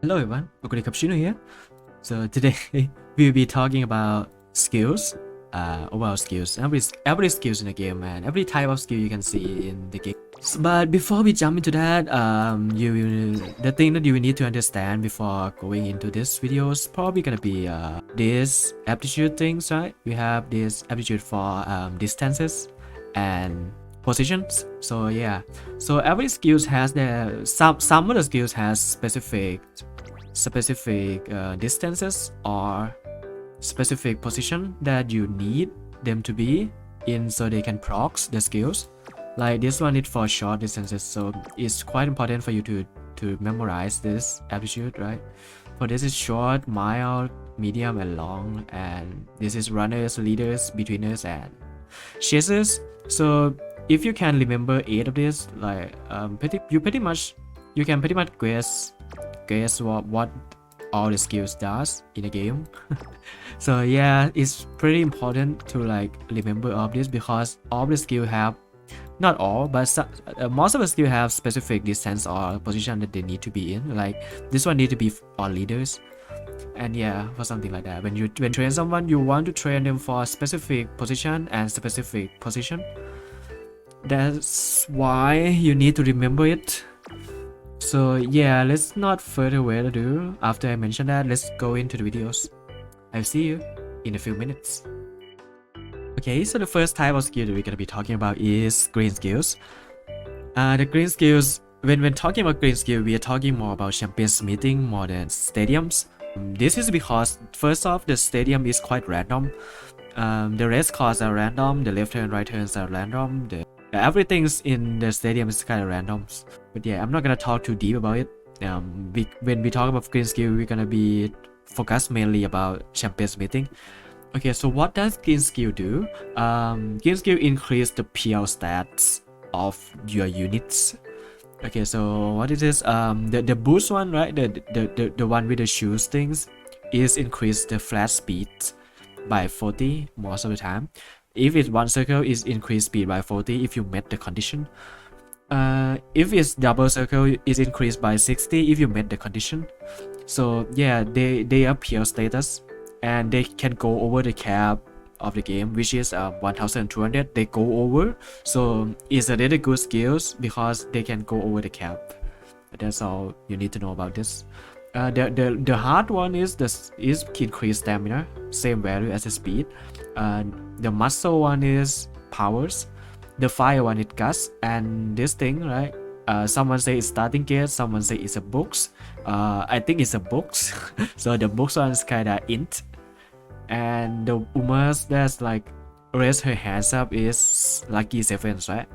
Hello everyone, Okuri Cappuccino here. So today we'll be talking about skills, overall skills, every skills in the game and every type of skill you can see in the game. But before we jump into that, the thing that you will need to understand before going into this video is probably gonna be this aptitude things, right? We have this aptitude for distances and positions. So yeah, so every skills has some of the skills has specific distances or specific position that you need them to be in so they can procs the skills. Like this one is for short distances, so it's quite important for you to memorize this aptitude, right? For this is short, mild, medium, and long, and this is runners, leaders, beginners, and chasers. So if you can remember 8 of this, like you can pretty much guess what all the skills does in a game. So yeah, it's pretty important to like remember all of this because all the skill have, not all, but most of the skill have specific distance or position that they need to be in. Like this one need to be for leaders, and yeah, for something like that. When train someone, you want to train them for a specific position and specific position. That's why you need to remember it. So yeah, let's not further wait ado. After I mention that, let's go into the videos. I'll see you in a few minutes. Okay, so the first type of skill that we're gonna be talking about is green skills. The green skills, when talking about green skill, we are talking more about champions meeting more than stadiums. This is because first off, the stadium is quite random. The race cars are random, the left turn, right turns are random, everything's in the stadium is kind of random. But yeah, I'm not gonna talk too deep about it. When we talk about green skill, we're gonna be focused mainly about champions meeting. Okay, so what does green skill do? Green skill increase the PL stats of your units. Okay, so what it is? The boost one, right? The one with the shoes things is increase the flash speed by 40 most of the time. If it's one circle, is increased speed by 40 if you met the condition. If it's double circle, is increased by 60 if you met the condition. So yeah, they are PL status and they can go over the cap of the game, which is 1200. They go over, so it's a really good skills because they can go over the cap. That's all you need to know about this. The hard one is increased stamina, same value as the speed. The muscle one is powers. The fire one is guts, and this thing, right? Someone say it's starting gear, someone say it's a books. I think it's a books. So the books one is kinda int. And the Umas that's like raise her hands up is lucky 7s, right?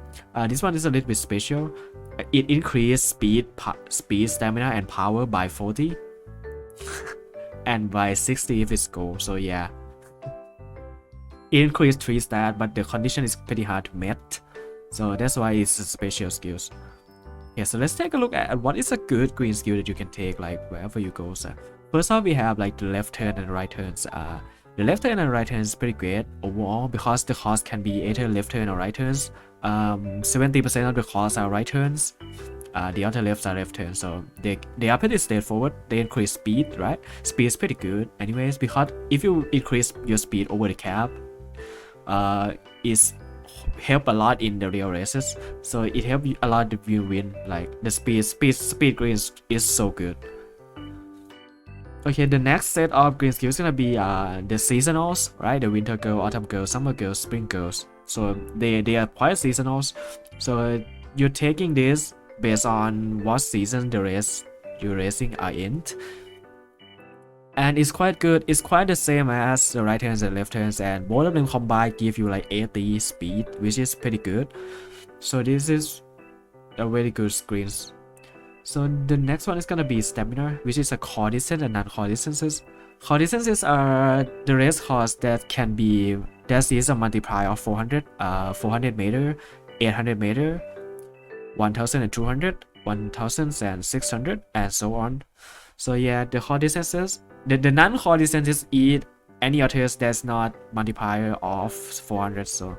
This one is a little bit special. It increases speed, stamina, and power by 40 and by 60 if it's gold. So yeah, it increased 3 stat, but the condition is pretty hard to met. So that's why it's a special skills. Yeah, so let's take a look at what is a good green skill that you can take like wherever you go. So first off, we have like the left turn and right turns. The left turn and right turn is pretty great overall because the cost can be either left turn or right turns. 70% of the costs are right turns. The other lefts are left turns, so they are pretty straightforward. They increase speed, right? Speed is pretty good anyways because if you increase your speed over the cap, it's help a lot in the real races. So it helps a lot if you win. Like the speed green is so good. Okay, the next set of green skills is gonna be the seasonals, right? The winter girl, autumn girl, summer girl, spring girls. So they are quite seasonals. So you're taking this based on what season you're racing are in. And it's quite good. It's quite the same as the right hands and left hands, and both of them combined give you like 80 speed, which is pretty good. So this is a very good screens. So the next one is gonna be stamina, which is a core distance and non-core distances. Core distances are the race course that can be, that is a multiplier of 400, 400 meter, 800 meter, 1200, 1600, and so on. So yeah, the core distances, the non-core distances is any others that's not multiplier of 400. So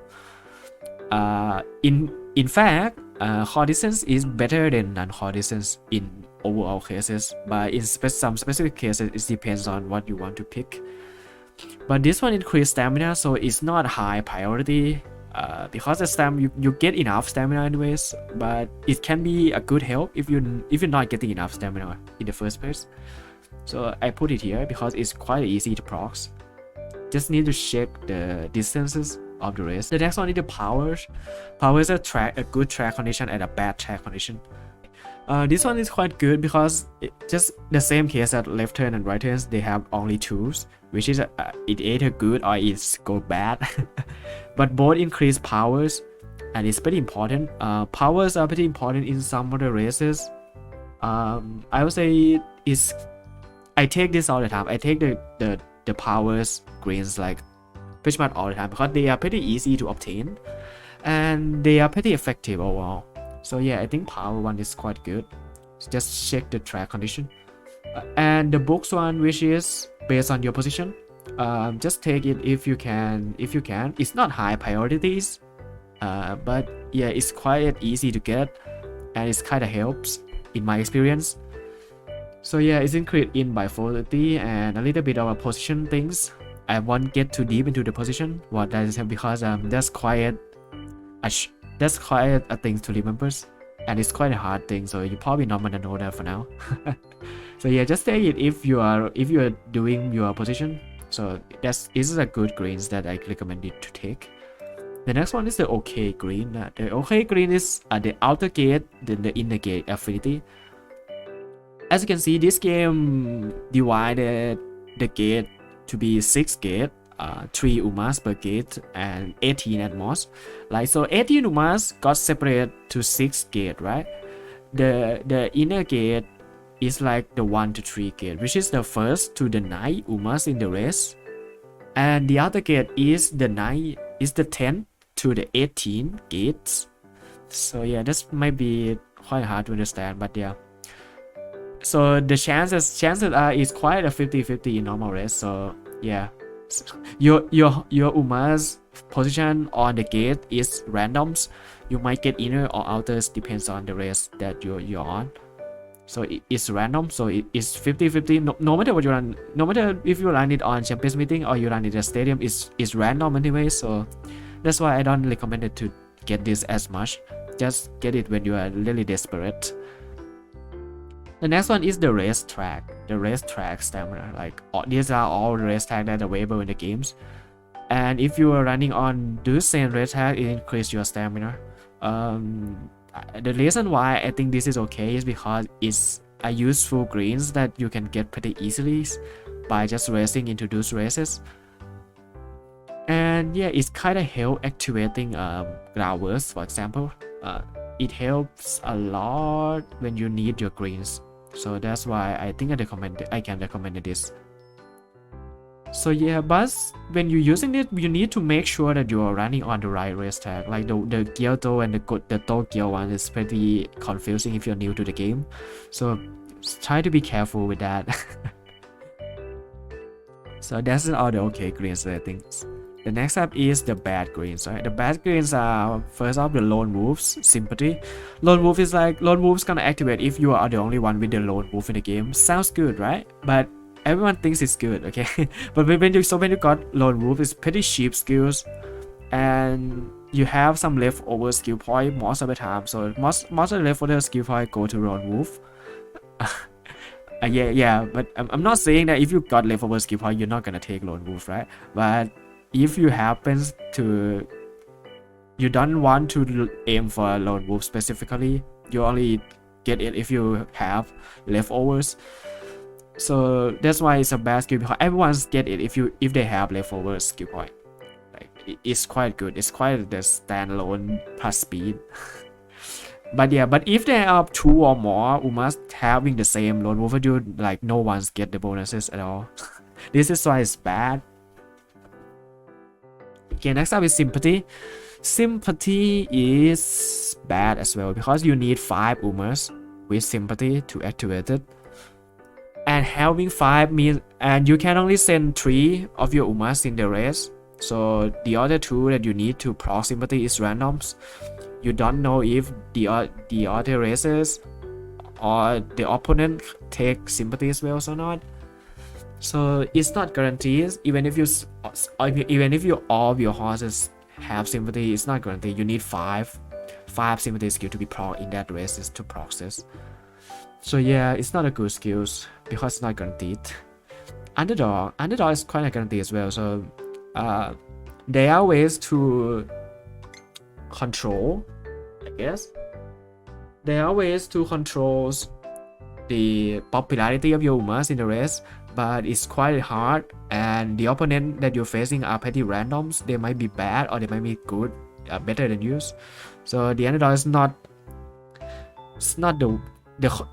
in fact, core distance is better than non-core distance in overall cases, but in some specific cases it depends on what you want to pick. But this one increased stamina, so it's not high priority because the you get enough stamina anyways, but it can be a good help if you're not getting enough stamina in the first place. So I put it here because it's quite easy to procs. Just need to check the distances of the race. The next one is the powers. Power is a good track condition and a bad track condition. This one is quite good because just the same case that left turn and right turns, they have only twos, which is it either good or it's go bad. But both increase powers, and it's pretty important. Powers are pretty important in some of the races. I would say I take this all the time. I take the powers greens like pretty much all the time because they are pretty easy to obtain and they are pretty effective overall. So yeah, I think power one is quite good. Just check the track condition. And the books one, which is based on your position, just take it if you can. It's not high priorities, but yeah, it's quite easy to get and it kind of helps in my experience. So yeah, it's increased in by 40 and a little bit of a position things. I won't get too deep into the position what that is because that's quite a thing to remember, and it's quite a hard thing, so you probably not gonna know that for now. So yeah, just take it if you are doing your position. So this is a good greens that I recommend it to take. The next one is the OK green. The OK green is the outer gate, then the inner gate affinity. As you can see, this game divided the gate to be 6 gate, 3 Umas per gate and 18 at most. Like so 18 Umas got separated to 6 gate, right? The inner gate is like the 1 to 3 gate, which is the first to the 9 Umas in the race. And the other gate is the 10 to the 18 gates. So yeah, this might be quite hard to understand, but yeah. So the chances are is quite a 50-50 in normal race. So yeah, your Uma's position on the gate is randoms. You might get inner or outers, depends on the race that you're on. So it's random, so it's 50-50. No matter what you run, no matter if you run it on Champions Meeting or you run it at Stadium, it's random anyway. So that's why I don't recommend it to get this as much. Just get it when you are really desperate. The next one is the race track. The race track stamina. Like these are all the race track that are available in the games. And if you are running on this same race track, it increases your stamina. The reason why I think this is okay is because it's a useful greens that you can get pretty easily by just racing into those races. And yeah, it's kind of help activating growers, for example. It helps a lot when you need your greens. So that's why I think I can recommend this. So yeah, but when you're using it, you need to make sure that you are running on the right race track. Like the Kyoto and the Tokyo one is pretty confusing if you're new to the game. So try to be careful with that. So that's all the okay greens, I think. The next up is the bad greens, right? The bad greens are first off the lone wolves sympathy. Lone wolf is like lone wolf's gonna activate if you are the only one with the lone wolf in the game. Sounds good, right? But everyone thinks it's good, okay? But when you got lone wolf, it's pretty cheap skills, and you have some leftover skill point most of the time. So most of the leftover skill point go to lone wolf. Yeah, but I'm not saying that if you got leftover skill point, you're not gonna take lone wolf, right? But if you don't want to aim for a lone wolf specifically, you only get it if you have leftovers. So that's why it's a bad skill, because everyone's get it if they have leftover skill point. Like it's quite good. It's quite the standalone plus speed. But yeah, but if there are 2 or more Umas having the same lone wolf, you like no one's get the bonuses at all. This is why it's bad. Okay, next up is sympathy. Sympathy is bad as well because you need 5 Umas with sympathy to activate it. And having 5 means, and you can only send 3 of your Umas in the race. So the other 2 that you need to proc sympathy is randoms. You don't know if the other races or the opponent take sympathy spells or not. So it's not guaranteed. Even if you all of your horses have sympathy, it's not guaranteed. You need five sympathy skill to be proc in that race to process. So yeah, it's not a good skills because it's not guaranteed. Underdog is quite a guarantee as well. So there are ways to control, I guess. There are ways to control the popularity of your Umas in the race, but it's quite hard, and the opponent that you're facing are pretty randoms. They might be bad or they might be good, better than you. So the underdog is not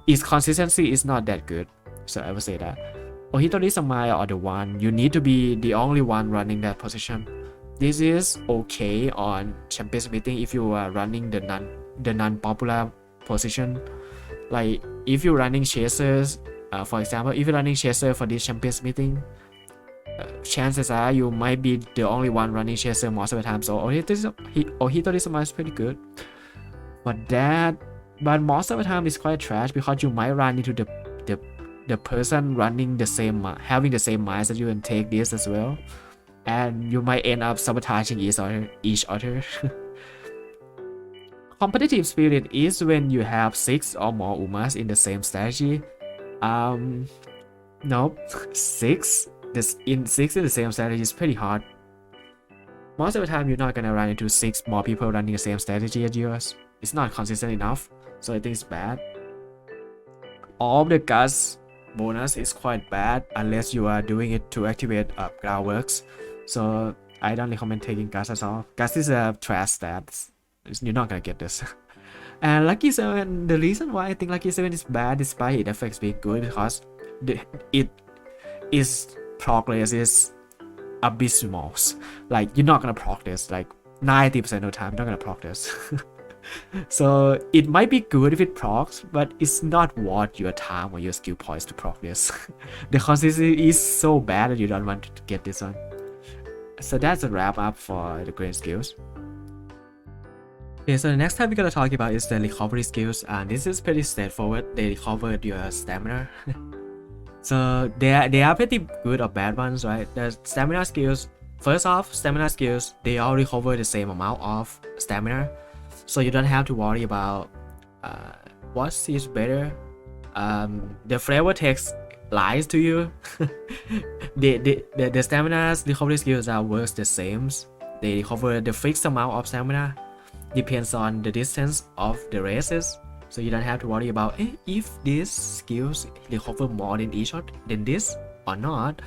its consistency is not that good. So I would say that Ohitori Samai are the one you need to be the only one running that position. This is okay on Champions Meeting if you are running the non-popular position. Like if you're running chasers, for example, if you're running chaser for this Champions Meeting, chances are you might be the only one running chaser most of the time. So Ohitori Samai is pretty good for that, but most of the time it's quite trash because you might run into the person running the same, having the same minds as you and take this as well, and you might end up sabotaging each other. Competitive spirit is when you have 6 or more Umas in the same strategy. Nope, 6 in the same strategy is pretty hard. Most of the time you're not gonna run into 6 more people running the same strategy as yours. It's not consistent enough, so I think it's bad. All of the guts bonus is quite bad unless you are doing it to activate groundworks. So I don't recommend taking guts at all. Guts is a trash stat. You're not gonna get this. And Lucky 7, the reason why I think Lucky 7 is bad despite its effects being good, because its progress is abysmal. Like you're not gonna proc this. Like 90% of the time you're not gonna proc this. So it might be good if it procs, but it's not worth your time or your skill points to proc this. The consistency is so bad that you don't want to get this one. So that's a wrap up for the green skills. Okay, so the next time we're gonna talk about is the recovery skills, and this is pretty straightforward. They recover your stamina. So they are pretty good or bad ones, right? The stamina skills, first off, stamina skills, they all recover the same amount of stamina, so you don't have to worry about what is better. The flavor text lies to you. the stamina recovery skills are works the same. They recover the fixed amount of stamina, depends on the distance of the races, so you don't have to worry about if these skills recover more than each other than this or not,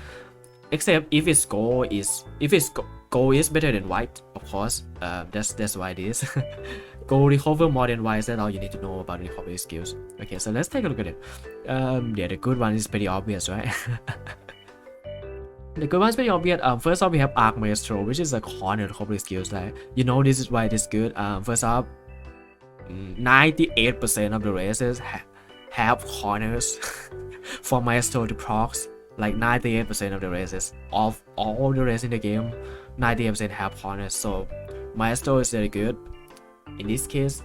except if its goal is better than white, of course. That's why it is. Goal recover more than white, that's all you need to know about the recovery skills. Okay, so let's take a look at it. Yeah, the good one is pretty obvious, right? The good one's pretty obvious. First off, we have Arc Maestro, which is a corner recovery skills. Like, you know, this is why it is good. First off, 98% of the races have corners for Maestro to procs. Like 98% of the races, of all the races in the game, 98% have corners. So Maestro is very good. In this case,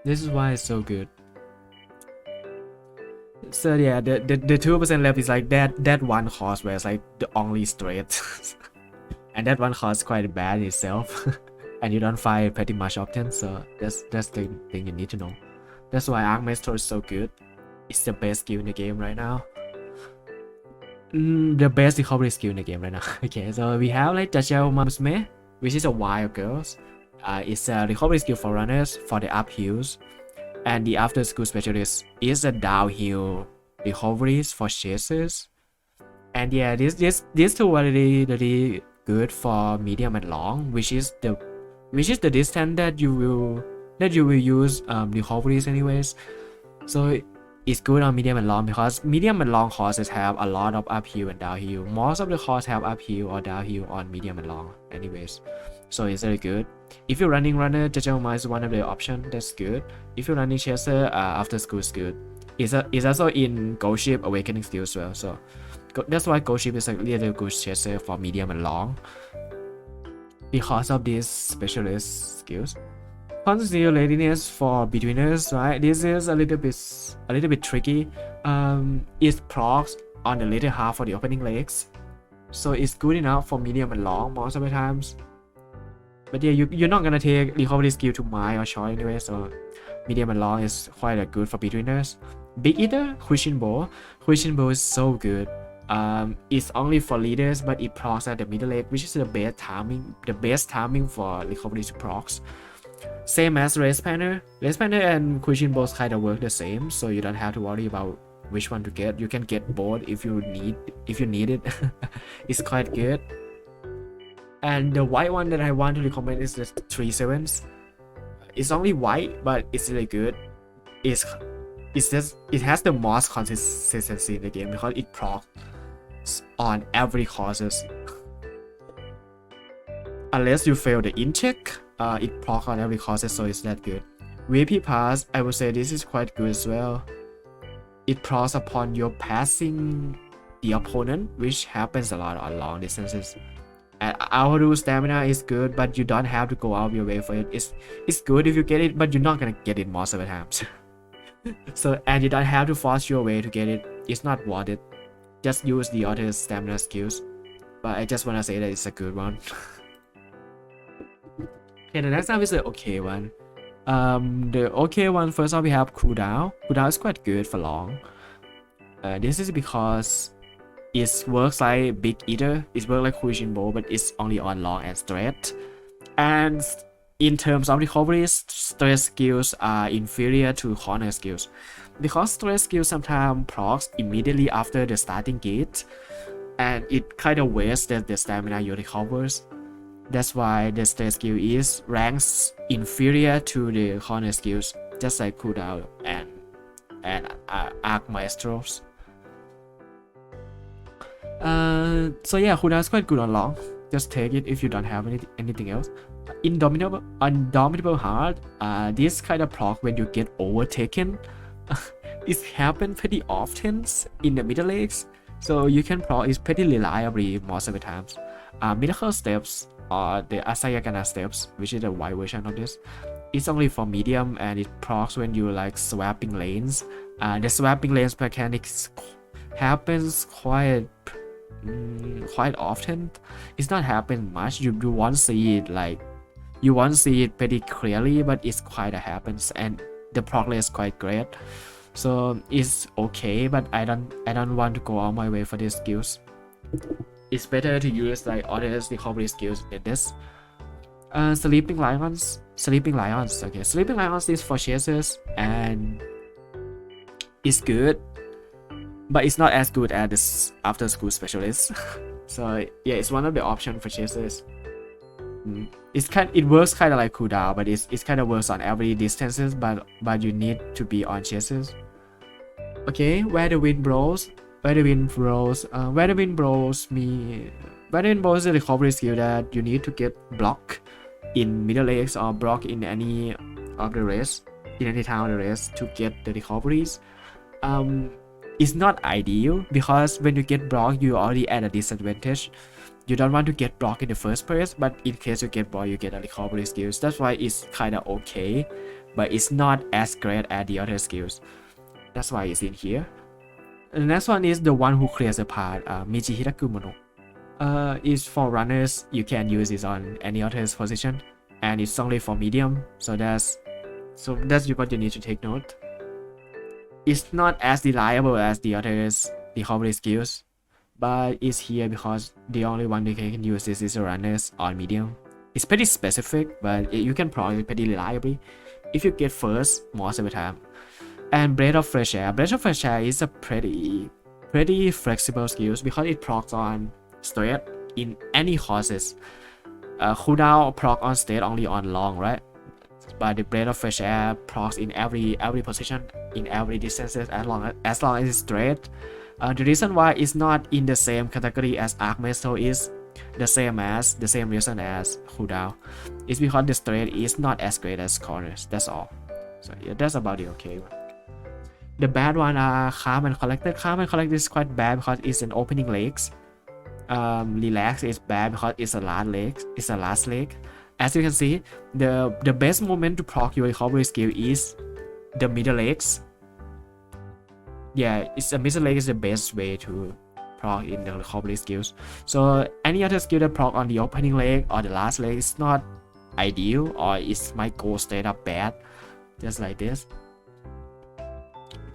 this is why it's so good. So yeah, the 2% left is like that one cost where it's like the only straight. And that one cost quite bad itself. And you don't find it pretty much often, so that's the thing you need to know. That's why Arc Maestro is so good. It's the best skill in the game right now. The best recovery skill in the game right now. Okay, so we have like Umamusume, which is a wild girls. It's a recovery skill for runners for the uphills. And the after school specialist is a downhill recoveries for chasers. And yeah, these two are really good for medium and long, which is the distance that you will use recoveries anyways. So it's good on medium and long because medium and long horses have a lot of uphill and downhill. Most of the horses have uphill or downhill on medium and long anyways. So it's very good. If you're running runner, Jajama is one of the options. That's good. If you're running chaser, after school is good. It's also in Ghost Ship Awakening skill as well. So that's why Ghost Ship is a really good chaser for medium and long, because of these specialist skills. Conceal readiness for beginners, right? This is a little bit tricky. It procs on the later half for the opening legs, so it's good enough for medium and long most of the times. But yeah, you're not gonna take recovery skill to mine or short anyway, so medium and long is quite good for beginners. Big Eater, Quickshin Bow. Quickshin Bow is so good. It's only for leaders, but it procs at the middle leg, which is the best timing for recovery to procs. Same as Race Panner. Race Panner and Quickshin Bow kind of work the same, so you don't have to worry about which one to get. You can get both if you need it. It's quite good. And the white one that I want to recommend is the 3/7s. It's only white, but it's really good. It has the most consistency in the game because it procs on every courses. Unless you fail the in check, it procs on every courses, so it's that good. VP pass, I would say this is quite good as well. It procs upon your passing the opponent, which happens a lot on long distances. And our stamina is good, but you don't have to go out of your way for it. It's good if you get it, but you're not gonna get it most of the times. So, and you don't have to force your way to get it. It's not worth it. Just use the other stamina skills. But I just wanna say that it's a good one. Okay, the next time is the okay one. The okay one, first off we have cooldown. Cooldown is quite good for long. This is because it works like Big Eater, it works like Quickshin Bow, but it's only on long and straight. And in terms of recovery, straight skills are inferior to corner skills. Because straight skills sometimes procs immediately after the starting gate, and it kind of wastes the stamina you recovers. That's why the straight skill is ranks inferior to the corner skills, just like cooldown and arc maestros. So yeah, cooldown is quite good on long. Just take it if you don't have anything else. Indomitable Heart. This kind of proc when you get overtaken. It happens pretty often in the middle legs, so you can proc is pretty reliably most of the times. Miracle Steps or the Asayagana Steps, which is the white version of this. It's only for medium and it procs when you like swapping lanes. The swapping lanes mechanics happens quite often. It's not happen much. You won't see it pretty clearly, but it's quite happens, and the progress is quite great. So it's okay, but I don't want to go all my way for these skills. It's better to use like other recovery skills than this. Sleeping Lions. Okay, Sleeping Lions is for chasers and it's good, but it's not as good as this after school specialist. So yeah, it's one of the options for chasers. It works kind of like cooldown, but it's kind of works on every distances, but you need to be on chasers. Okay, Where the Wind Blows. Where the Wind Blows is a recovery skill that you need to get block in middle legs or block in any of the race, in any time of the race to get the recoveries. It's not ideal because when you get blocked, you're already at a disadvantage. You don't want to get blocked in the first place, but in case you get blocked, you get a recovery skills. That's why it's kind of okay, but it's not as great as the other skills. That's why it's in here. The next one is the one who clears the path, Michi Hiraku Mono. Is for runners. You can use this on any other position, and it's only for medium. So that's what you need to take note. It's not as reliable as the others recovery skills, but it's here because the only one you can use this is the runners on medium. It's pretty specific, but you can probably pretty reliably if you get first most of the time. And Breath of Fresh Air. Breath of Fresh Air is a pretty flexible skills because it procs on straight in any horses. Cooldown proc on straight only on long, right? But the Breath of Fresh Air procs in every position, in every distances as long as it's straight. The reason why it's not in the same category as Arc Maestro is the same reason as cooldown. It's because the straight is not as great as corners. That's all. So yeah, that's about the okay one. The bad one are Calm and Collected. Calm and Collected is quite bad because it's an opening legs. Relax is bad because it's a last leg. as you can see, the best moment to proc your recovery skill is the middle legs. Yeah, it's the middle leg is the best way to proc in the recovery skills. So any other skill that proc on the opening leg or the last leg is not ideal, or it might go straight up bad, just like this.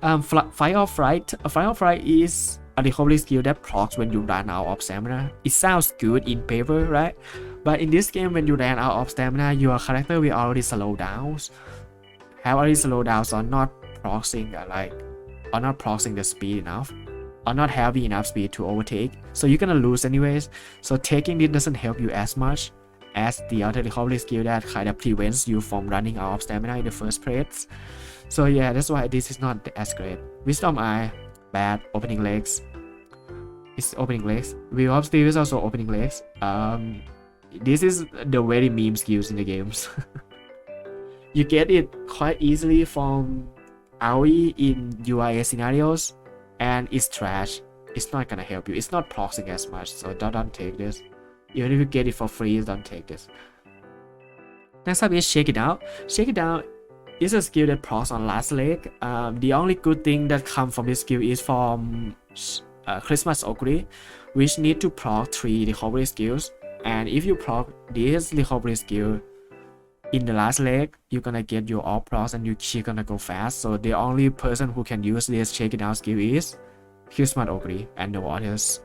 Fight or Fright. Fight or Fright is a recovery skill that procs when you run out of stamina. It sounds good in paper, right? But in this game, when you ran out of stamina, your character will already slow down. Have already slowed down, or not proxing or not proxing the speed enough, or not having enough speed to overtake. So you're gonna lose anyways. So taking it doesn't help you as much as the other recovery skill that kind of prevents you from running out of stamina in the first place. So yeah, that's why this is not as great. Wisdom Eye, bad. Opening legs. It's opening legs. Wheel of Steel is also opening legs. This is the very meme skills in the games. You get it quite easily from AoE in UIA scenarios, and it's trash. It's not gonna help you. It's not proxing as much, so don't take this. Even if you get it for free, don't take this. Next up is Shake It Out. Shake It Out is a skill that procs on last leg. The only good thing that comes from this skill is from Christmas Ogre, which need to proc 3 recovery skills. And if you proc this recovery skill in the last leg, you're gonna get your all procs and you're gonna go fast. So the only person who can use this Shake It Out skill is Christmas Ogre and no others.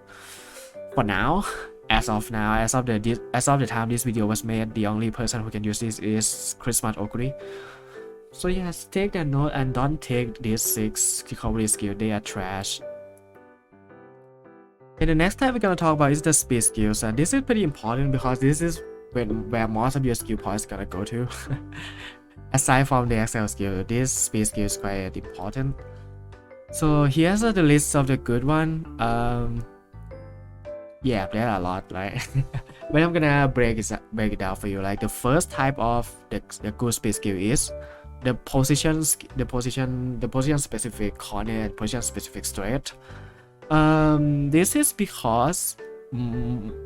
For now, as of the time this video was made, the only person who can use this is Christmas Ogre. So yes, take that note and don't take these 6 recovery skills. They are trash. And the next time we're gonna talk about is the speed skills, and this is pretty important because this is where most of your skill points gonna go to. Aside from the accel skill, this speed skill is quite important. So here's the list of the good one. Yeah, there are a lot, right? But I'm gonna break it down for you. Like the first type of the good speed skill is the position specific corner and position specific straight. This is because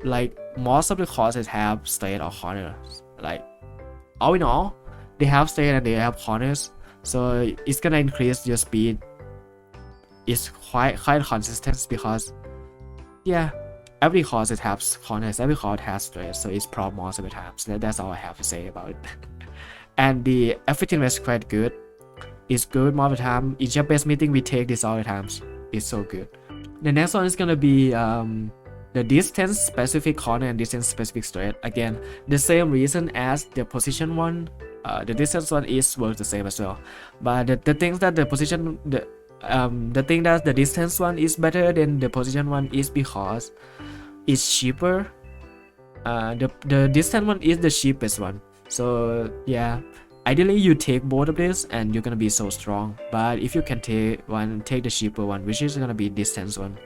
like most of the courses have straight or corners. Like all in all, they have straight and they have corners, so it's gonna increase your speed. It's quite consistent because yeah, every course it has corners, every course has straight, so it's prop most of the time. So that's all I have to say about it. And the effectiveness is quite good. It's good most of the time. In your best meeting, we take this all the times. It's so good. The next one is gonna be the distance specific corner and distance specific straight. Again, the same reason as the position one. The distance one works the same as well. But the things that the thing that the distance one is better than the position one is because it's cheaper. The distance one is the cheapest one. So yeah, ideally you take both of this and you're gonna be so strong. But if you can take the cheaper one, which is gonna be distance one.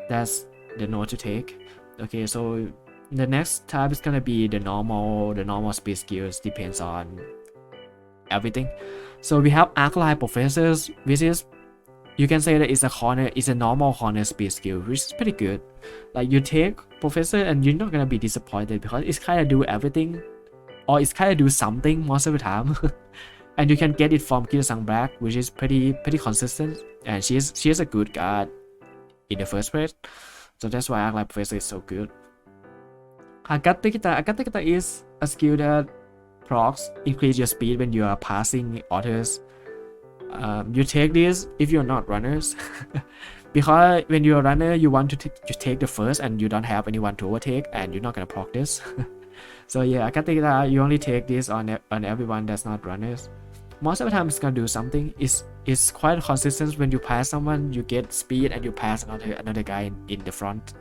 That's the note to take. Okay, so the next type is gonna be the normal speed skills. Depends on everything. So we have Arc-Light Professors, which is, you can say that it's a normal corner speed skill, which is pretty good. Like you take Professor and you're not gonna be disappointed because it's kind of do everything, or it's kind of do something most of the time. And you can get it from Kira-san Black, which is pretty consistent, and she is a good guard in the first place. So that's why Arc-Light Professor is so good. Agatekita is a skill that procs increase your speed when you are passing others. You take this if you're not runners. Because when you're a runner, you want to take the first and you don't have anyone to overtake, and you're not gonna proc this. So yeah, Akatekita, you only take this on everyone that's not runners. Most of the time it's gonna do something. It's quite consistent. When you pass someone, you get speed and you pass another guy in the front.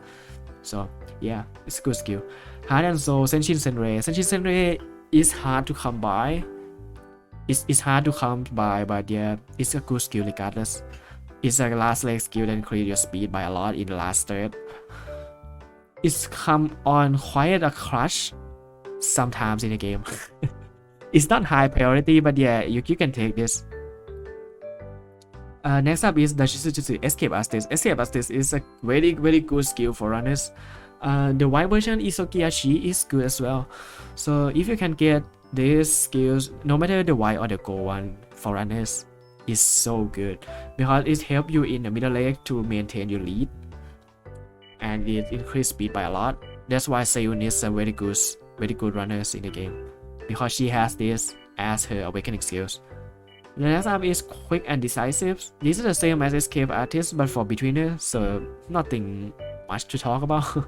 So yeah, it's a good skill. Heart and Soul, Senshin Senrei. Senshin Senrei is hard to come by. It's hard to come by, but yeah, it's a good skill regardless. It's a last leg skill that increases your speed by a lot in the last step. It's come on quite a crush sometimes in the game. It's not high priority, but yeah, you can take this. Next up is the Shizujutsu Escape Artist. Escape Artist is a very good skill for runners. The white version Isokiashi is good as well. So if you can get these skills, no matter the white or the gold one for runners, is so good because it helps you in the middle leg to maintain your lead and it increase speed by a lot. That's why Seiyun is a very good runners in the game because she has this as her awakening skills. The next up is quick and decisive. This is the same as escape artist but for beginners, so nothing much to talk about.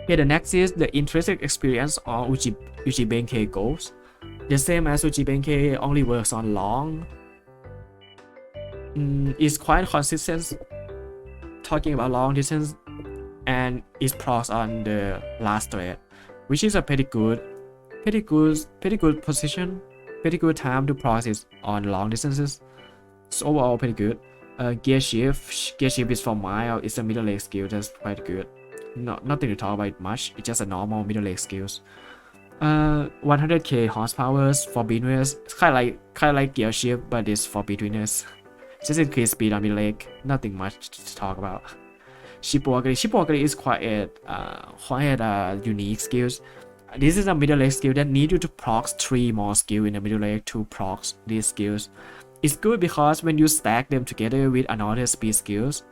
Okay, the next is the intrinsic experience on Uchibenke goals. The same as Uchibenke, only works on long. It's quite consistent talking about long distance and is procs on the last thread, which is a pretty good position, pretty good time to process on long distances. It's overall pretty good. Gear shift is for mile. It's a middle leg skill that's quite good. Nothing to talk about much. It's just a normal middle leg skills. 100k horsepower for beginners. Kind of like gear shift, but it's for beginners. Just increase speed on middle leg. Nothing much to talk about. Shipwalker is quite unique skills. This is a middle leg skill that need you to proc 3 more skill in the middle leg to proc these skills. It's good because when you stack them together with another speed skills,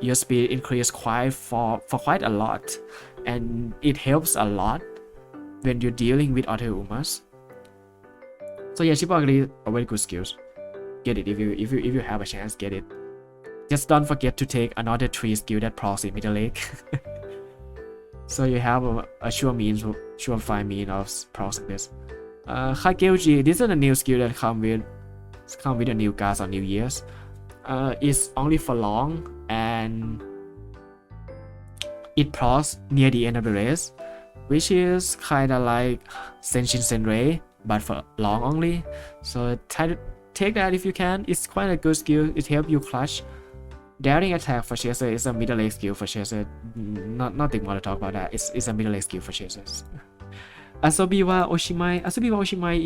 your speed increase for quite a lot, and it helps a lot when you're dealing with other Umas. So yeah, Shipwalker is a very good skills. Get it if you have a chance, get it. Just don't forget to take another 3 skill that procs in middle leg. So you have a surefire means of processing this. Kageuji, this is a new skill that come with the new cards on New Year's. It's only for long and it procs near the end of the race, which is kinda like Senshin Senrei, but for long only. So try to take that if you can. It's quite a good skill. It helps you clutch. Daring attack for Chaser is a middle leg skill for Chaser. Nothing more to talk about that. It's a middle leg skill for Chasers. Asobiwa Oshimai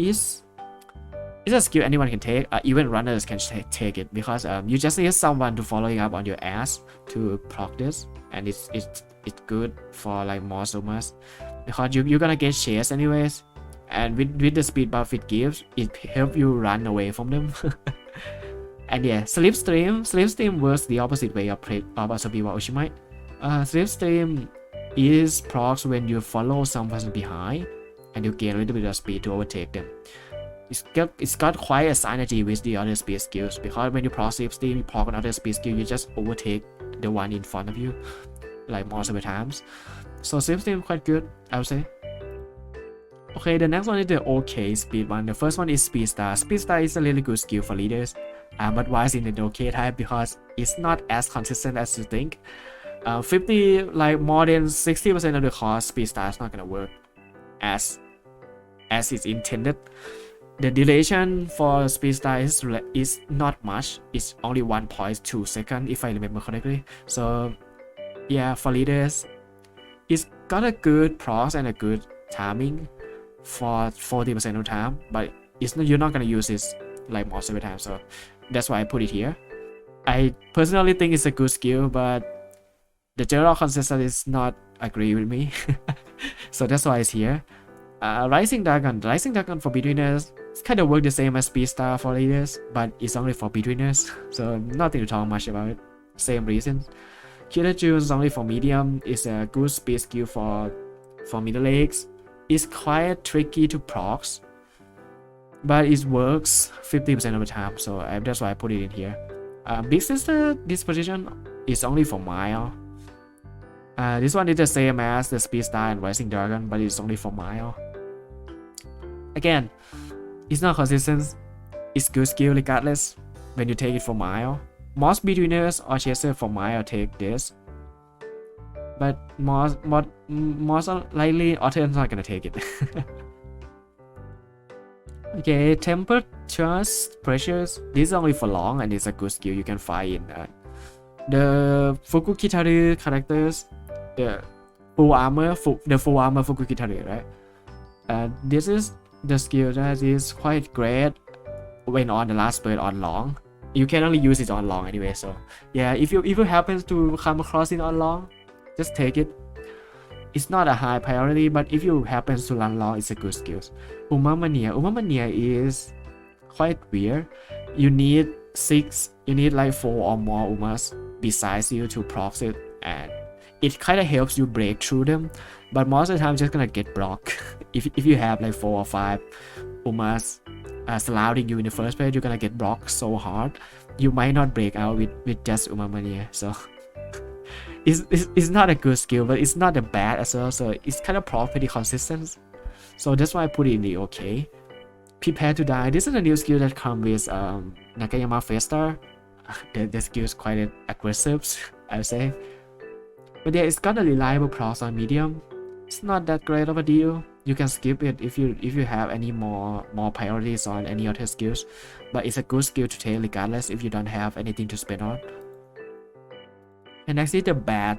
is a skill anyone can take. Even runners can take it because you just need someone to following up on your ass to proc this, and it's good for like more summers because you're gonna get chased anyways, and with the speed buff it gives, it helps you run away from them. And yeah, Slipstream works the opposite way of Asobiwa Oshimai. Slipstream is procs when you follow some person behind and you gain a little bit of speed to overtake them. It's got quite a synergy with the other speed skills because when you proc Slipstream, you proc another speed skill, you just overtake the one in front of you like most of the times. So Slipstream quite good, I would say. Okay, the next one is the OK speed one. The first one is Speed Star. Speed Star is a really good skill for leaders. But why is in the OK type? Because it's not as consistent as you think. 50, like more than 60% of the cost, Speed Star is not gonna work as it's intended. The duration for Speed Star is not much. It's only 1.2 seconds if I remember correctly. So yeah, for leaders, it's got a good pros and a good timing for 40% of the time, but you're not gonna use this like most of the time. So that's why I put it here. I personally think it's a good skill, but the general consensus is not agree with me. So that's why it's here. Rising Dragon for beginners, it's kind of work the same as Speed Star for leaders, but it's only for beginners, so nothing to talk much about it. Same reason. Killer June is only for medium. It's a good speed skill for middle legs. It's quite tricky to procs, but it works 50% of the time, so that's why I put it in here. Big Sister, this position is only for mile. This one is the same as the Speed Star and Rising Dragon, but it's only for mile. Again, it's not consistent. It's good skill regardless when you take it for mile. Most beginners or chaser for mile take this, but most likely authors not gonna take it. Okay, Temper, Trust, Pressures. This is only for long and it's a good skill you can find in the Fukukitaru characters. The full armor Fukukitaru, right? This is the skill that is quite great when on the last bird on long. You can only use it on long anyway, so yeah, if you happen to come across it on long, just take it. It's not a high priority, but if you happen to run long, it's a good skill. Umamania is quite weird. You need 6, you need like 4 or more Umas besides you to proc it, and it kind of helps you break through them, but most of the time you're just gonna get blocked. if you have like 4 or 5 Umas surrounding you in the first place, you're gonna get blocked so hard. You might not break out with just Umamania, so it's not a good skill, but it's not a bad as well, so it's kind of pretty consistent. So that's why I put it in the okay. Prepare to die. This is a new skill that comes with Nakayama Festa. The skill is quite aggressive, I would say. But yeah, it's got a reliable proc on medium. It's not that great of a deal. You can skip it if you have any more priorities on any other skills. But it's a good skill to take regardless if you don't have anything to spend on. And next is the bad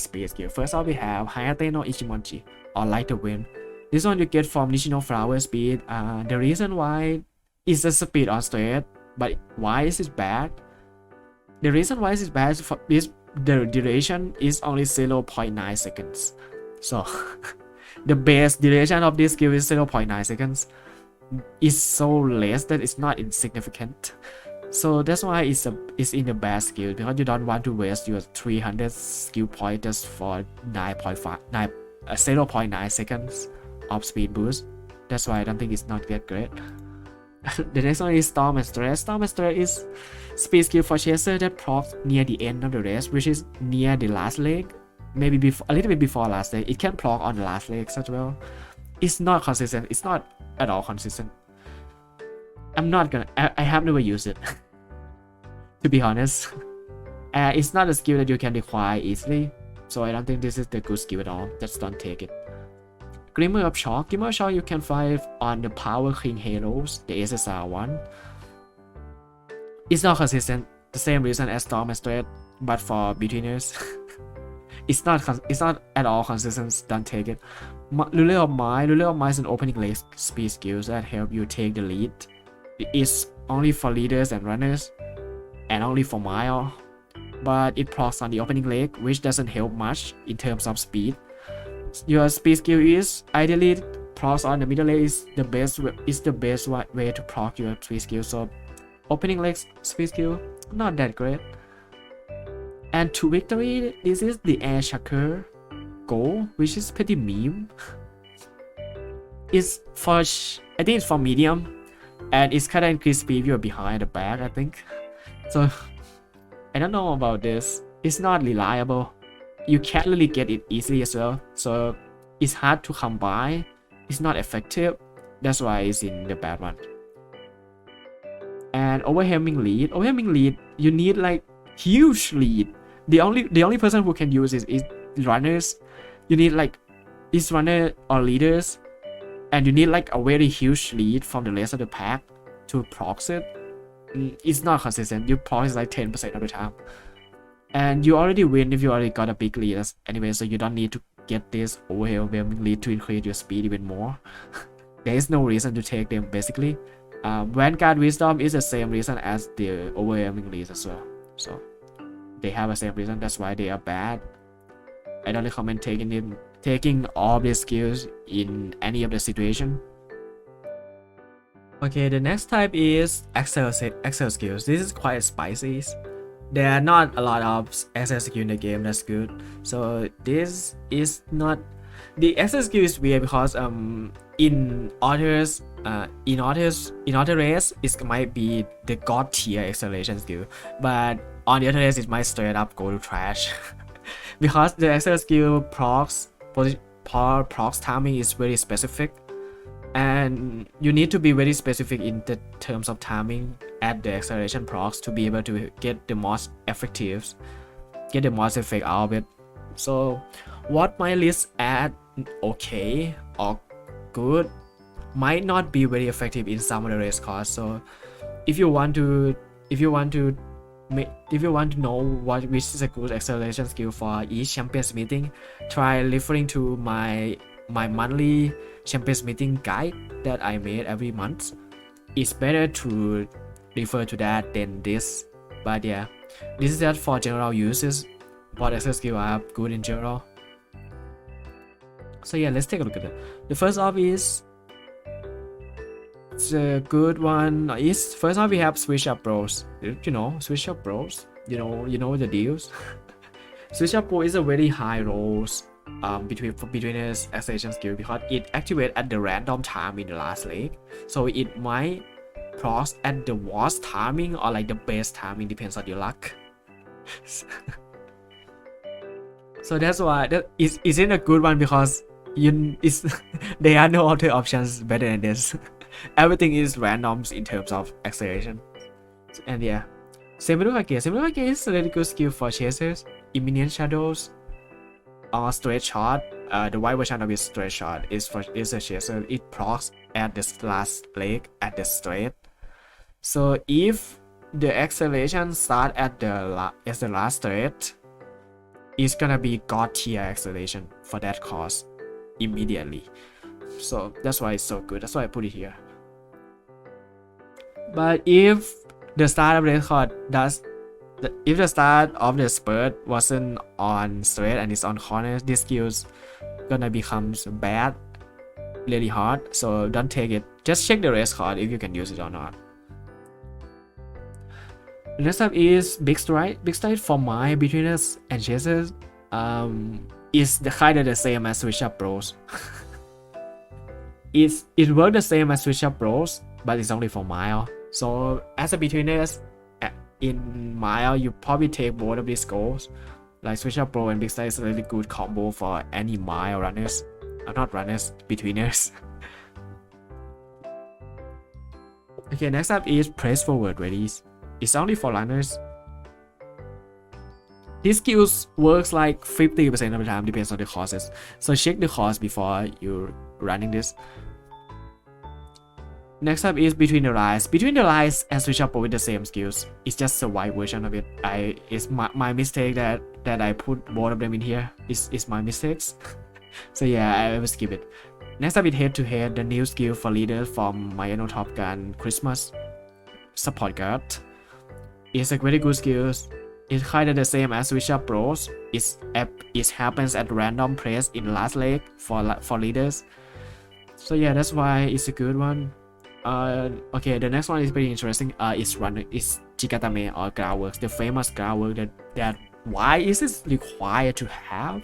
speed skill. First off, we have Hayate no Ichimonji, or Light the Wind. This one you get from Nishino Flower speed. The reason why is the speed on straight, but why is it bad? The reason why it's bad is the duration is only 0.9 seconds. So the base duration of this skill is 0.9 seconds. It's so less that it's not insignificant. So that's why it's in the bad skill, because you don't want to waste your 300 skill point just for 0.9 seconds of speed boost. That's why I don't think it's not that great. The next one is Storm and Stress. Storm and Stress is speed skill for Chaser that procs near the end of the race, which is near the last leg, maybe before, a little bit before last leg. It can proc on the last leg as well. It's not consistent. It's not at all consistent. I have never used it to be honest. It's not a skill that you can acquire easily, so I don't think this is the good skill at all. Just don't take it. Glimmer of Shock. Glimmer of Shock you can find on the Power King Heroes, the SSR one. It's not consistent, the same reason as Storm and Straight, but for beginners. It's not at all consistent. Don't take it. Lule of Mine is an opening leg speed skill that help you take the lead. It's only for leaders and runners, and only for mile, but it procs on the opening leg, which doesn't help much in terms of speed. Your speed skill is ideally procs on the middle leg is the best way to proc your speed skill. So opening leg speed skill, not that great. And to victory, this is the Air Shaker Go, which is pretty meme. It's for, I think it's for medium, and it's kind of increased speed if you're behind the back, I think. So I don't know about this. It's not reliable. You can't really get it easily as well, so it's hard to combine. It's not effective. That's why it's in the bad one. And overwhelming lead, you need like huge lead. The only person who can use it is runners. You need like is runner or leaders, and you need like a very huge lead from the rest of the pack to proc it. It's not consistent. You proc is like 10% of the time, and you already win if you already got a big lead anyway, so you don't need to get this overwhelming lead to increase your speed even more. There is no reason to take them basically. Vanguard Wisdom is the same reason as the overwhelming lead as well, so they have the same reason. That's why they are bad. I don't recommend taking all these skills in any of the situation. Okay, the next type is accel skills. This is quite spicy. There are not a lot of accel skills in the game that's good. So this is not, the accel skill is weird because in other race it might be the god tier acceleration skill, but on the other race it might straight up go to trash. Because the accel skill procs timing is very specific, and you need to be very specific in the terms of timing at the acceleration procs to be able to get the most effect out of it. So what my list at okay or good might not be very effective in some of the race cards. So if you want to know which is a good acceleration skill for each champions meeting, try referring to my monthly champions meeting guide that I made every month. It's better to refer to that than this, but yeah, this is just for general uses. But accel skill are good in general. So yeah, let's take a look at it. The first off is the good one is first off we have switch up bros. You know, switch up bros. You know the deals. Switch up bro is a very high rolls between its acceleration skill because it activates at the random time in the last leg. So it might proc at the worst timing or like the best timing, depends on your luck. So that's why that isn't a good one because there are no other options better than this. Everything is randoms in terms of acceleration. And yeah, Semiluka is a really good skill for chasers, imminent shadows, or straight shot. The white version of it, straight shot, is a chaser. It procs at the last leg at the straight. So if the acceleration start at the last straight, it's gonna be god tier acceleration for that cost immediately. So that's why it's so good. That's why I put it here. But if the start of the record if the start of the spurt wasn't on straight and it's on corners, this skill's gonna become bad really hard. So don't take it. Just check the race card if you can use it or not. The next up is Big Stride. Big Stride for my betweeners and chasers is kind of the same as Switch Up Bros. It works the same as Switch Up Bros, but it's only for mile. So as a betweeners in mile, you probably take both of these goals. Like Switch Up Bro and Big Stride is a really good combo for any mile runners. Not runners, betweeners. Okay, next up is Press Forward Readies. It's only for runners. This skill works like 50% of the time, depends on the courses. So check the course before you're running this. Next up is Between the Lines. Between the Lines and Switch Up with the same skills. It's just a white version of it. It's my mistake that I put both of them in here. It's my mistakes. So yeah, I will skip it. Next up is Head to Head, the new skill for leaders from my annual Top Gun Christmas support guard. It's a very good skill. It's kind of the same as Switch Up Bros. It happens at random press in last leg for leaders. So yeah, that's why it's a good one. Okay, the next one is pretty interesting. It's Chigatame or Groundworks, the famous groundwork that why is it required to have?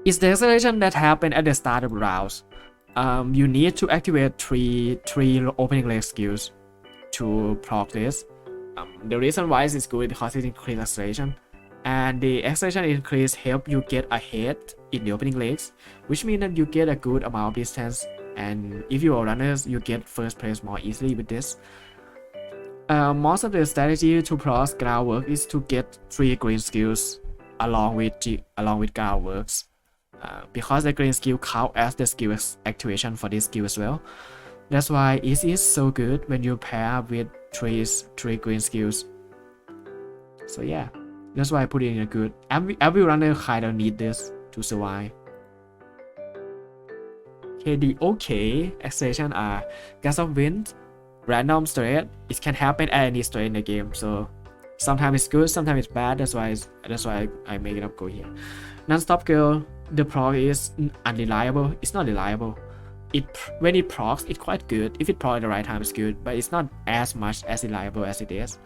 It's the acceleration that happened at the start of rounds. You need to activate three opening leg skills to proc this. The reason why it's good is because it increases acceleration, and the acceleration increase help you get ahead in the opening legs, which means that you get a good amount of distance, and if you are runners, you get first place more easily with this. Most of the strategy to proc groundwork is to get 3 green skills along with groundworks, because the green skill count as the skill activation for this skill as well. That's why it is so good when you pair with three green skills. So yeah, that's why I put it in a good. Every runner kind of need this to survive. Okay, the okay acceleration are Gust of Wind, random straight. It can happen at any straight in the game. So sometimes it's good, sometimes it's bad. That's why I make it up go here. Non-stop girl, the proc is unreliable. It's not reliable. When it procs, it's quite good. If it procs at the right time, it's good, but it's not as much as reliable as it is.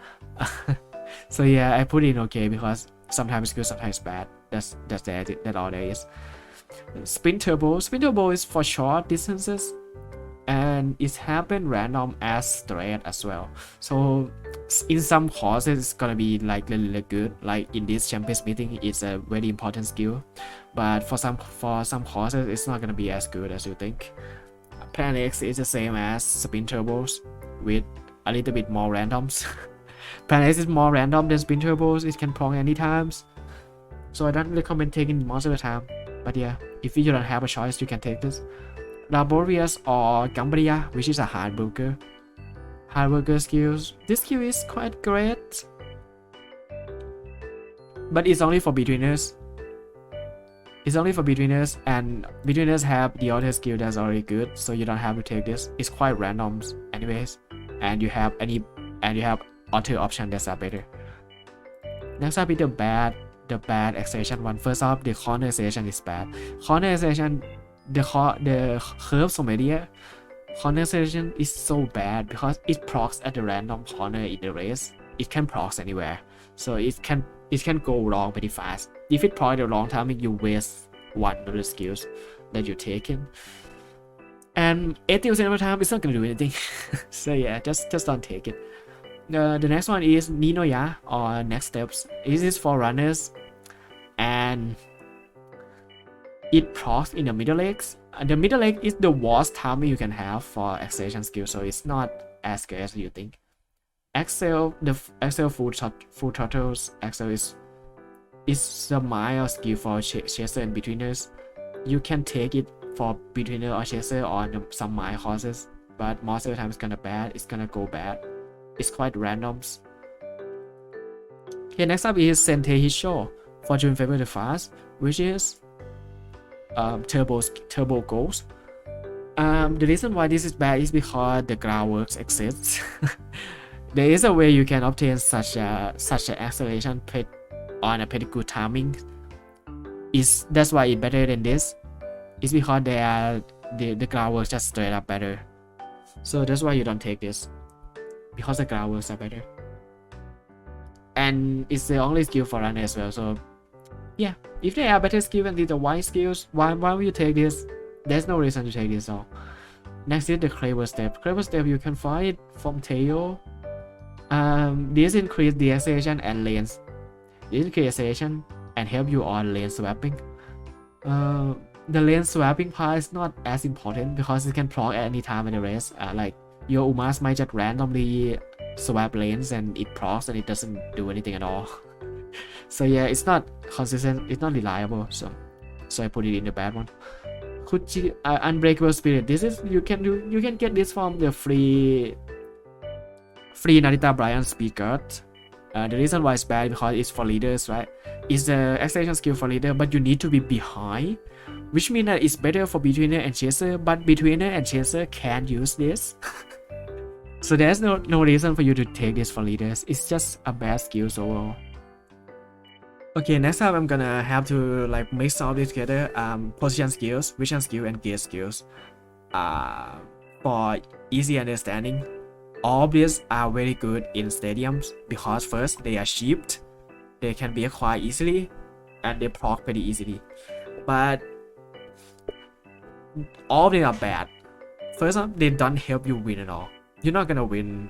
So yeah, I put it in okay because sometimes it's good, sometimes it's bad. That's all there is. Spin Turbo is for short distances, and it happen random as straight as well. So in some courses, it's gonna be like really good. Like in this champions meeting, it's a very important skill, but for some courses, it's not gonna be as good as you think. Plan X is the same as Spin Turbos with a little bit more randoms. Plan X is more random than Spin Turbos. It can proc any times, so I don't recommend taking it most of the time. But yeah, if you don't have a choice, you can take this. Laborious or Gambria, which is a hard worker skills. This skill is quite great, but it's only for beginners. And beginners have the other skill that's already good, so you don't have to take this. It's quite randoms anyways, and you have other options that are better. Next up is the bad acceleration one. First off, the corner acceleration is bad. Corner acceleration, the curves from area, corner acceleration is so bad because it procs at the random corner in the race. It can proc anywhere, so it can go wrong pretty fast. If it proc at the wrong timing, you waste one of the skills that you're taking. And 80% of the time, it's not gonna do anything. So yeah, just don't take it. The next one is Ninoya or Next Steps. This is for runners, and it procs in the middle legs. The middle leg is the worst timing you can have for acceleration skill, so it's not as good as you think. Accel, the accel full throttles, accel is the mild skill for chaser and betweeners. You can take it for betweener or chaser on some mild horses, but most of the time it's gonna go bad. It's quite randoms. Okay, next up is Sente Hisho for June February Fast, which is turbo goals. The reason why this is bad is because the groundworks exists. There is a way you can obtain such an acceleration on a pretty good timing. That's why it's better than this. It's because the groundworks just straight up better. So that's why you don't take this, because the groundworks are better. And it's the only skill for runner as well. So yeah, if they are better skill than the white skills, why would you take this? There's no reason to take this all. Next is the Clever Step. Clever Step you can find it from Teo. This increase the acceleration and lanes. This increase acceleration and help you on lane swapping. The lane swapping part is not as important because it can proc at any time in the race. Like your Umas might just randomly swap lanes and it procs and it doesn't do anything at all. So yeah, it's not consistent, it's not reliable. So I put it in the bad one. Unbreakable Spirit. This is you can get this from the free Narita Bryan speed guard. The reason why it's bad because it's for leaders, right? It's the acceleration skill for leader, but you need to be behind, which means that it's better for betweener and chaser, but betweener and chaser can't use this. So there's no reason for you to take this for leaders. It's just a bad skill overall. Okay, next up I'm gonna have to like mix all this together. Position skills, vision skill, and gear skills. For easy understanding, all of these are very good in stadiums because first they are cheap, they can be acquired easily, and they proc pretty easily. But all of them are bad. First off, they don't help you win at all. You're not gonna win.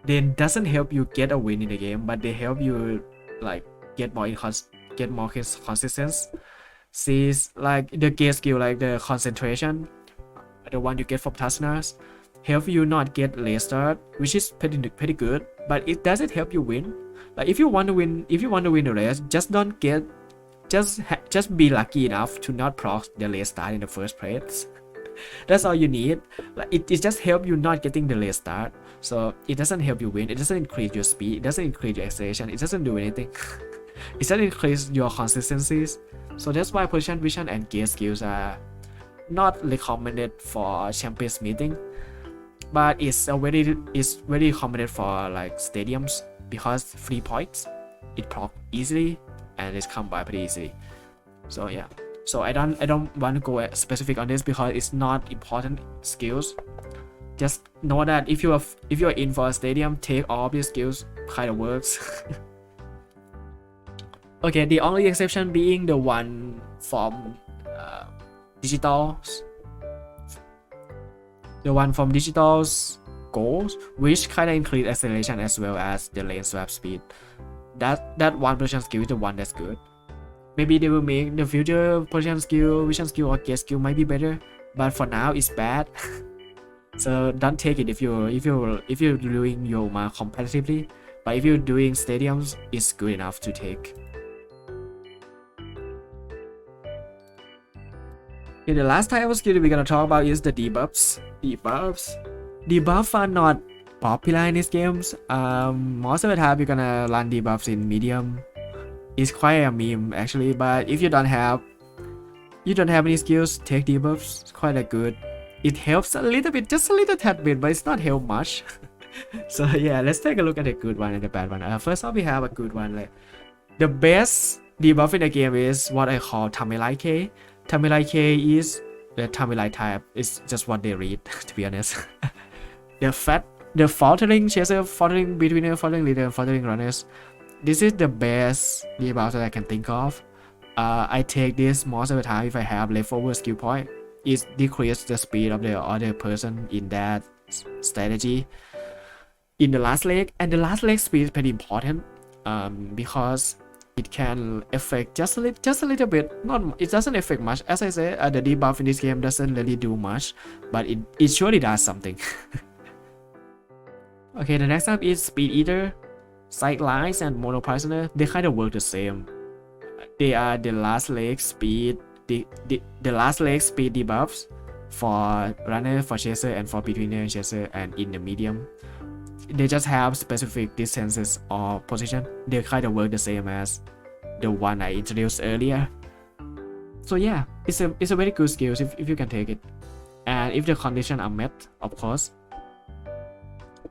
They doesn't help you get a win in the game, but they help you like get more consistency. Sees like the gear skill, like the concentration, the one you get from Tasnas, help you not get late start, which is pretty good, but it doesn't help you win. Like if you want to win the race, just don't get, just be lucky enough to not proc the late start in the first place. That's all you need. Like it just help you not getting the late start. So it doesn't help you win. It doesn't increase your speed. It doesn't increase your acceleration. It doesn't do anything. It doesn't increase your consistencies. So that's why position, vision, and gear skills are not recommended for champions meeting. But it's very recommended for like stadiums because 3 points, it proc easily and it's come by pretty easily. So yeah. So I don't want to go specific on this because it's not important skills. Just know that if you're in for a stadium, take all of these skills, kind of works. Okay, the only exception being the one from Digital's. The one from Digital's goals, which kind of increase acceleration as well as the lane swap speed. That one position skill is the one that's good. Maybe they will make the future position skill, vision skill, or gear skill might be better, but for now it's bad. So don't take it if you're doing your Uma competitively. But if you're doing stadiums, it's good enough to take. Okay, the last type of skill we're gonna talk about is the debuffs. Debuffs are not popular in these games. Most of the time you're gonna run debuffs in medium. It's quite a meme actually, but if you don't have any skills, take debuffs. It's quite a good. It helps a little bit, just a little tad bit, but it's not help much. So yeah, let's take a look at the good one and the bad one. First off, we have a good one. Like the best debuff in the game is what I call Tamilai K. Tamilai K is the Tamilai type. It's just what they read, to be honest. The faltering chaser, faltering betweener, faltering leader, and faltering runners. This is the best debuff that I can think of. I take this most of the time if I have leftover skill point. It decreases the speed of the other person in that strategy in the last leg, and the last leg speed is pretty important because it can affect just a little bit. It doesn't affect much. As I said, the debuff in this game doesn't really do much, but it surely does something. Okay, the next up is Speed Eater, Sightlines, and Mono Prisoner. They kind of work the same. They are the last leg speed, the last leg speed debuffs for runner, for chaser, and for betweener and chaser, and in the medium. They just have specific distances or position. They kind of work the same as the one I introduced earlier. So yeah, it's a very good skill if you can take it, and if the conditions are met, of course.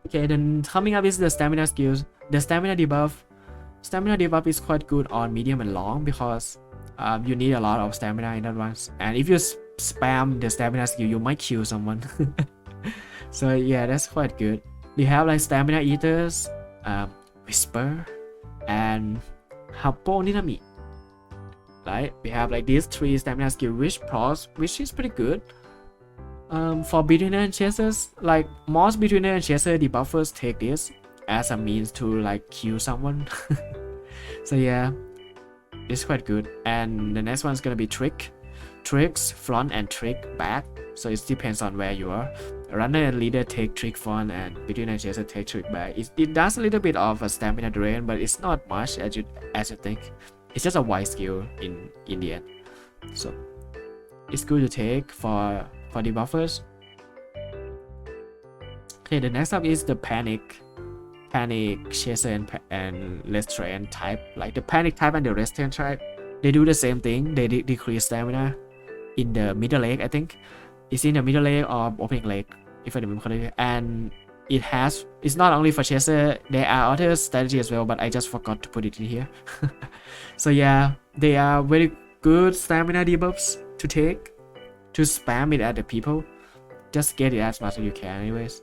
Okay, then coming up is the stamina skills. The stamina debuff is quite good on medium and long because you need a lot of stamina in advance, and if you spam the stamina skill, you might kill someone. So yeah, that's quite good. We have like Stamina Eaters, Whisper, and Happo Ninami. Right? We have like these 3 stamina skill which is pretty good. For betweener and chasers, like most betweener and chaser debuffers take this as a means to like kill someone. So yeah, it's quite good. And the next one is gonna be tricks front and trick back. So it depends on where you are. Runner and leader take trick front, and betweener and chaser take trick back. It does a little bit of a stamina drain, but it's not much as you think. It's just a wide skill in the end. So it's good to take for debuffers. Okay, the next up is the panic chaser and restraint type. Like the panic type and the restraint type, they do the same thing. They decrease stamina in the middle leg. I think it's in the middle leg or opening leg, if I remember correctly. And it's not only for chaser. There are other strategies as well, but I just forgot to put it in here. So yeah, they are very good stamina debuffs to take, to spam it at the people. Just get it as much as you can anyways.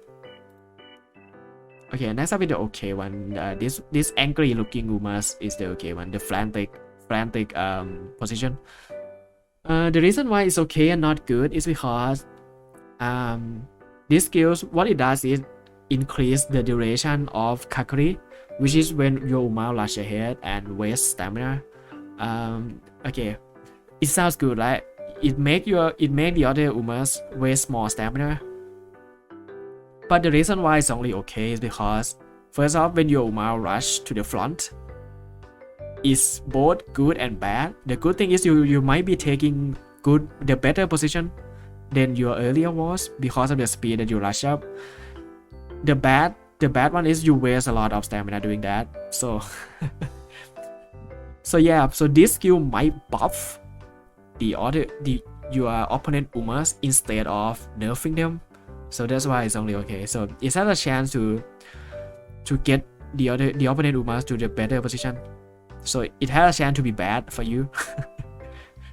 Okay, next up is the okay one. This angry looking Umas is the okay one, the frantic position. The reason why it's okay and not good is because these skills, what it does is increase the duration of Kakuri, which is when your Uma rush ahead and waste stamina. Okay, it sounds good, right? It make the other Umas waste more stamina. But the reason why it's only okay is because, first off, when your Uma rush to the front, is both good and bad. The good thing is you might be taking the better position than your earlier was because of the speed that you rush up. The bad one is you waste a lot of stamina doing that. So so yeah, so this skill might buff your opponent Umas instead of nerfing them. So that's why it's only okay. So it has a chance to get the opponent Umas to the better position. So it has a chance to be bad for you.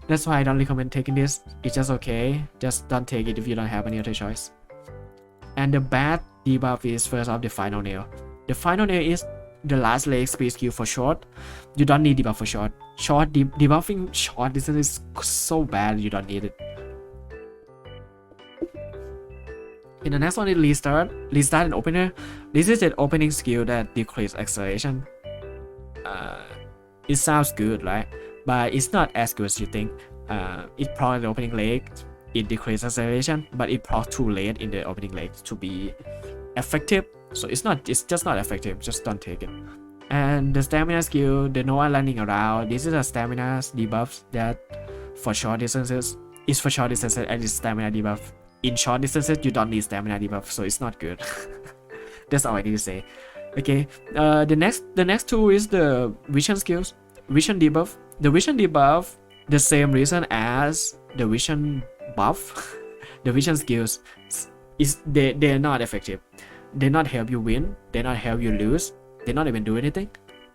That's why I don't recommend taking this. It's just okay. Just don't take it if you don't have any other choice. And the bad debuff is first off the final nail. The final nail is the last leg speed skill for short. You don't need debuff for short. Debuffing short distance is so bad, you don't need it. In the next one is restart and opener. This is an opening skill that decreases acceleration. It sounds good, right? But it's not as good as you think. It procs the opening leg, it decreases acceleration, but it procs too late in the opening leg to be effective. So it's just not effective. Just don't take it. And the stamina skill, the no one running around. This is a stamina debuff that for short distances. It's for short distances and it's stamina debuff. In short distances, you don't need stamina debuff, so it's not good. That's all I need to say. Okay. The next two is the vision skills. Vision debuff. The vision debuff, the same reason as the vision buff. The vision skills they're not effective. they not help you win, they not help you lose, they not even do anything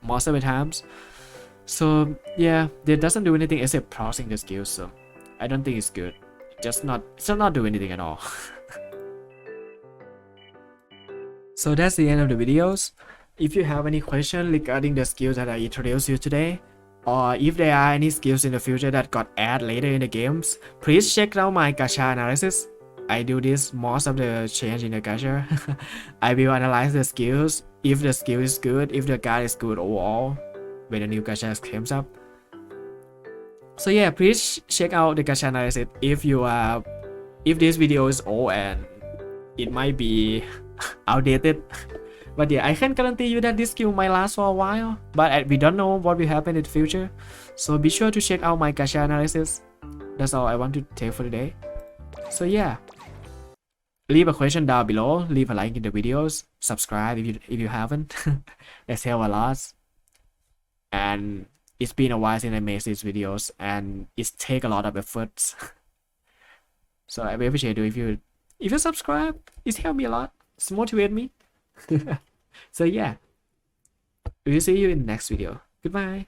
most of the times. So yeah, they doesn't do anything except pausing the skills. So I don't think it's good. It's not do anything at all. So that's the end of the videos. If you have any question regarding the skills that I introduced you today, or if there are any skills in the future that got added later in the games, please check out my gacha analysis. I do this most of the change in the gacha. I will analyze the skills, if the skill is good, if the guide is good overall, when a new gacha comes up. So yeah, please check out the gacha analysis if this video is old and it might be outdated. But yeah, I can guarantee you that this skill might last for a while, but we don't know what will happen in the future. So be sure to check out my gacha analysis. That's all I want to take for today. So yeah, leave a question down below, leave a like in the videos, subscribe if you haven't. That's help a lot. And it's been a while since I made these videos, and it take a lot of efforts. So I will appreciate you if you subscribe. It helped me a lot. It's motivate me. So yeah, we'll see you in the next video. Goodbye.